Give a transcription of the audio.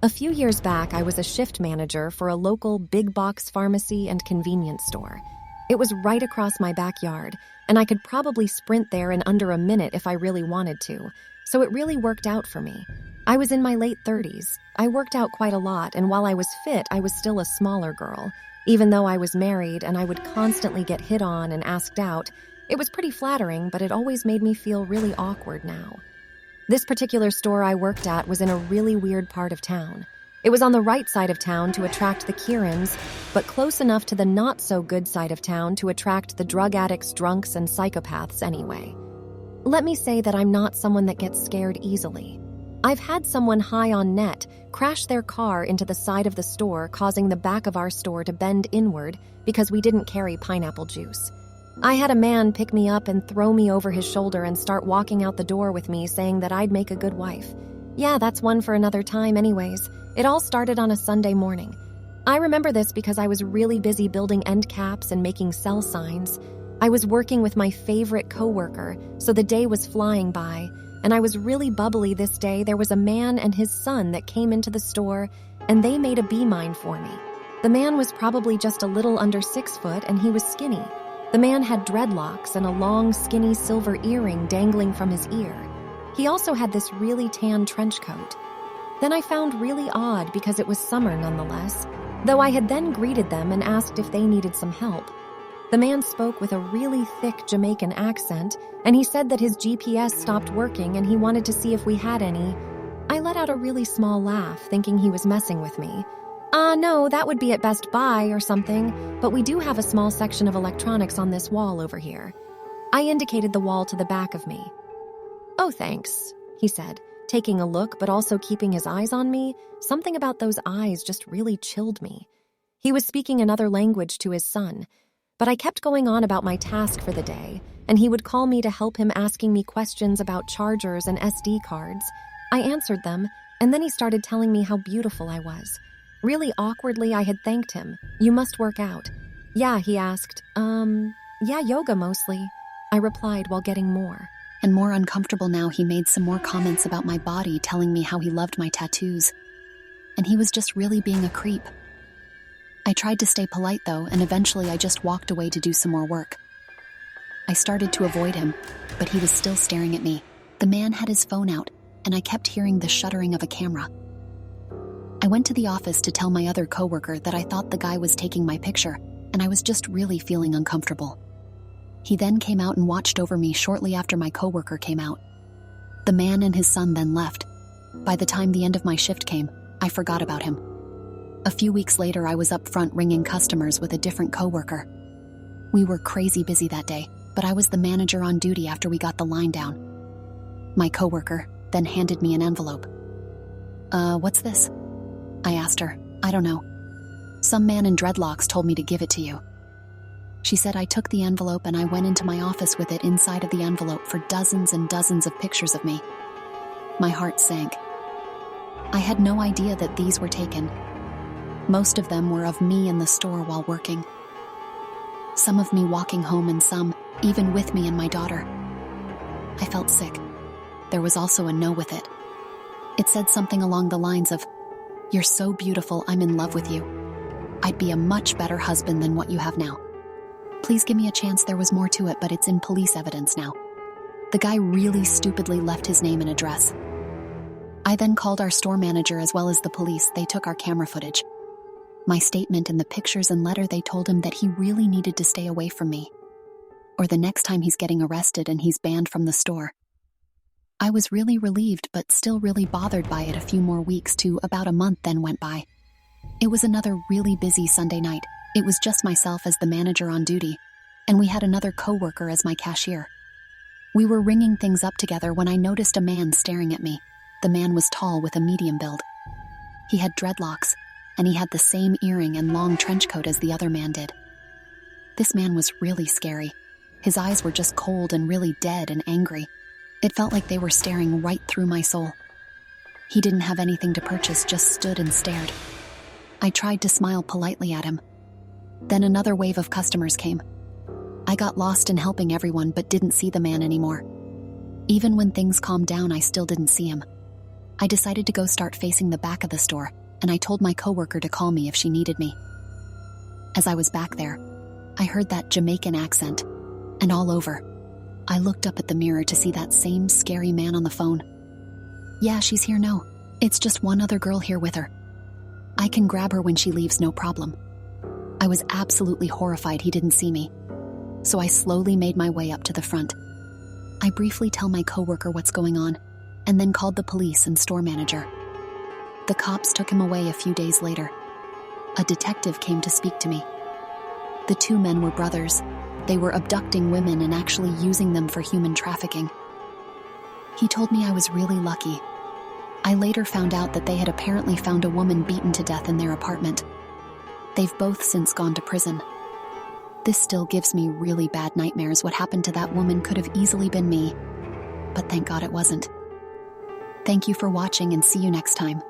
A few years back, I was a shift manager for a local big box pharmacy and convenience store. It was right across my backyard, and I could probably sprint there in under a minute if I really wanted to, so it really worked out for me. I was in my late 30s. I worked out quite a lot, and while I was fit, I was still a smaller girl. Even though I was married and I would constantly get hit on and asked out, it was pretty flattering, but it always made me feel really awkward now. This particular store I worked at was in a really weird part of town. It was on the right side of town to attract the Kierans, but close enough to the not-so-good side of town to attract the drug addicts, drunks, and psychopaths anyway. Let me say that I'm not someone that gets scared easily. I've had someone high on net crash their car into the side of the store, causing the back of our store to bend inward because we didn't carry pineapple juice. I had a man pick me up and throw me over his shoulder and start walking out the door with me, saying that I'd make a good wife. Yeah, that's one for another time anyways. It all started on a Sunday morning. I remember this because I was really busy building end caps and making sell signs. I was working with my favorite coworker, so the day was flying by, and I was really bubbly this day. There was a man and his son that came into the store, and they made a beeline for me. The man was probably just a little under 6 foot, and he was skinny. The man had dreadlocks and a long, skinny silver earring dangling from his ear. He also had this really tan trench coat. Then I found really odd because it was summer nonetheless, though I had then greeted them and asked if they needed some help. The man spoke with a really thick Jamaican accent, and he said that his GPS stopped working and he wanted to see if we had any. I let out a really small laugh, thinking he was messing with me. No, that would be at Best Buy or something, but we do have a small section of electronics on this wall over here. I indicated the wall to the back of me. Oh, thanks, he said, taking a look but also keeping his eyes on me. Something about those eyes just really chilled me. He was speaking another language to his son, but I kept going on about my task for the day, and he would call me to help him, asking me questions about chargers and SD cards. I answered them, and then he started telling me how beautiful I was. Really awkwardly, I had thanked him. You must work out. Yeah, he asked. Yeah, yoga mostly. I replied while getting more. And more uncomfortable now, he made some more comments about my body, telling me how he loved my tattoos. And he was just really being a creep. I tried to stay polite though, and eventually I just walked away to do some more work. I started to avoid him, but he was still staring at me. The man had his phone out, and I kept hearing the shuddering of a camera. I went to the office to tell my other coworker that I thought the guy was taking my picture, and I was just really feeling uncomfortable. He then came out and watched over me shortly after my coworker came out. The man and his son then left. By the time the end of my shift came, I forgot about him. A few weeks later, I was up front ringing customers with a different coworker. We were crazy busy that day, but I was the manager on duty after we got the line down. My coworker then handed me an envelope. What's this? I asked her. I don't know. Some man in dreadlocks told me to give it to you. She said I took the envelope and I went into my office with it inside of the envelope for dozens and dozens of pictures of me. My heart sank. I had no idea that these were taken. Most of them were of me in the store while working. Some of me walking home and some even with me and my daughter. I felt sick. There was also a note with it. It said something along the lines of, "You're so beautiful, I'm in love with you. I'd be a much better husband than what you have now. Please give me a chance." There was more to it, but it's in police evidence now. The guy really stupidly left his name and address. I then called our store manager as well as the police. They took our camera footage. My statement and the pictures and letter, they told him that he really needed to stay away from me, or the next time he's getting arrested and he's banned from the store. I was really relieved, but still really bothered by it. A few more weeks to about a month then went by. It was another really busy Sunday night. It was just myself as the manager on duty, and we had another coworker as my cashier. We were ringing things up together when I noticed a man staring at me. The man was tall with a medium build. He had dreadlocks, and he had the same earring and long trench coat as the other man did. This man was really scary. His eyes were just cold and really dead and angry. It felt like they were staring right through my soul. He didn't have anything to purchase, just stood and stared. I tried to smile politely at him. Then another wave of customers came. I got lost in helping everyone but didn't see the man anymore. Even when things calmed down, I still didn't see him. I decided to go start facing the back of the store, and I told my coworker to call me if she needed me. As I was back there, I heard that Jamaican accent, and all over. I looked up at the mirror to see that same scary man on the phone. Yeah, she's here now. It's just one other girl here with her. I can grab her when she leaves, no problem. I was absolutely horrified he didn't see me, so I slowly made my way up to the front. I briefly tell my coworker what's going on, and then called the police and store manager. The cops took him away a few days later. A detective came to speak to me. The two men were brothers. They were abducting women and actually using them for human trafficking. He told me I was really lucky. I later found out that they had apparently found a woman beaten to death in their apartment. They've both since gone to prison. This still gives me really bad nightmares. What happened to that woman could have easily been me, but thank God it wasn't. Thank you for watching and see you next time.